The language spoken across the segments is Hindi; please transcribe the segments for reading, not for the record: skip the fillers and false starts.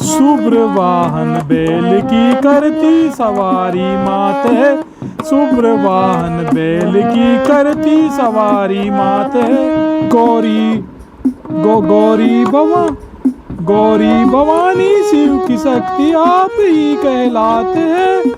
शुभ्र वाहन बैल की करती सवारी मात है। शुभ्र वाहन बैल की करती सवारी मात है। गौरी भवानी शिव की शक्ति आप ही कहलाते हैं।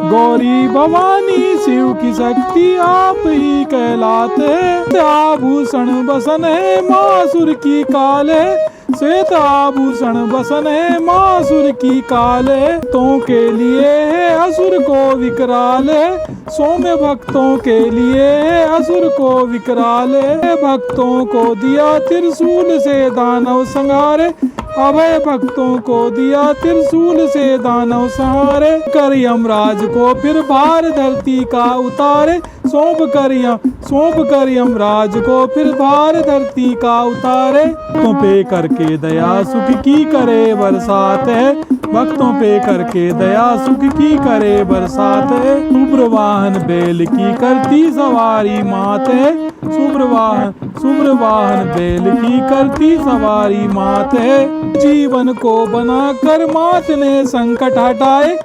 गौरी भवानी शिव की शक्ति आप ही कहलाते हैं। आभूषण बसन है मासुर की काले। श्वेत आभूषण बसन है मासुर की काले। भक्तों के लिए है असुर को विकराल है। सौम्य भक्तों के लिए है असुर को विकराल है। भक्तों को दिया त्रिशूल से दानव संहारे। अभय भक्तों को दिया त्रिशूल से दानव संहारे। कर यमराज को फिर भार धरती का उतारे। सौंप कर यमराज को फिर भार धरती का उतारे। भक्तों पे करके दया सुख की करे बरसात है। भक्तों पे करके दया सुख की करे बरसात है। शुभ्र वाहन बैल की करती सवारी मात है। शुभ्र वाहन बैल की करती सवारी मात है। जीवन को बनाकर मात ने संकट हटाए।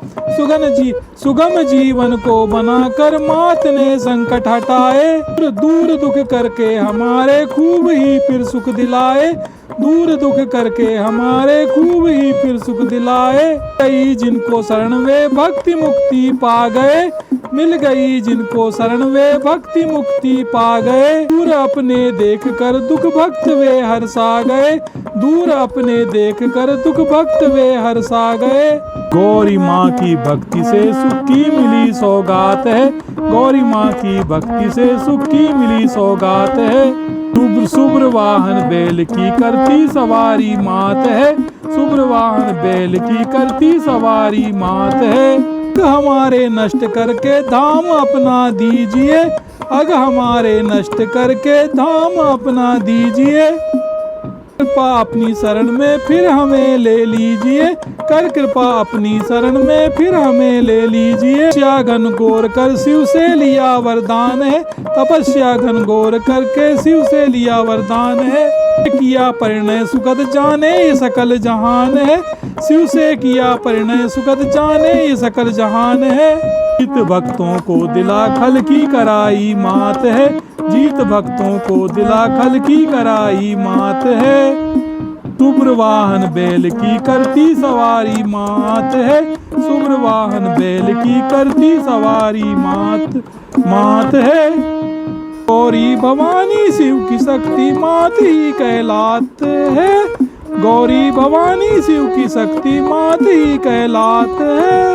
सुगम जीवन को बनाकर मात ने संकट हटाए। दूर दुख करके हमारे खूब ही फिर सुख दिलाए। दूर दुख करके हमारे खूब ही फिर सुख दिलाए। कई जिनको शरण वे भक्ति मुक्ति पा गए। मिल गई जिनको शरण वे भक्ति मुक्ति पा गए। दूर अपने देख कर दुख भक्त वे हर्षा गए। दूर अपने देख कर दुख भक्त वे हर्षा गए। गौरी माँ की भक्ति से सुख की मिली सौगात है। गौरी माँ की भक्ति से सुख की मिली सौगात है। शुभ्र वाहन बैल की करती सवारी मात है। शुभ्र वाहन बैल की करती सवारी मात है। हमारे नष्ट करके धाम अपना दीजिए। अग हमारे नष्ट करके धाम अपना दीजिए। कृपा अपनी शरण में फिर हमें ले लीजिए। कर कृपा अपनी शरण में फिर हमें ले लीजिए। तपस्या घनघोर कर शिव से लिया वरदान है। तपस्या घनघोर करके शिव से लिया वरदान है। किया परिणय सुखद जाने ये सकल जहान है। शिव से किया परिणय सुखद जाने ये सकल जहान है। जीत भक्तों को दिला खल की कराई मात है। जीत भक्तों को दिला खल की कराई मात है। शुभ्र वाहन बैल की करती सवारी मात है। शुभ्र वाहन बैल की करती सवारी मात है। गौरी भवानी शिव की शक्ति मात ही कहलाते है। गौरी भवानी शिव की शक्ति मात ही कहलाते है।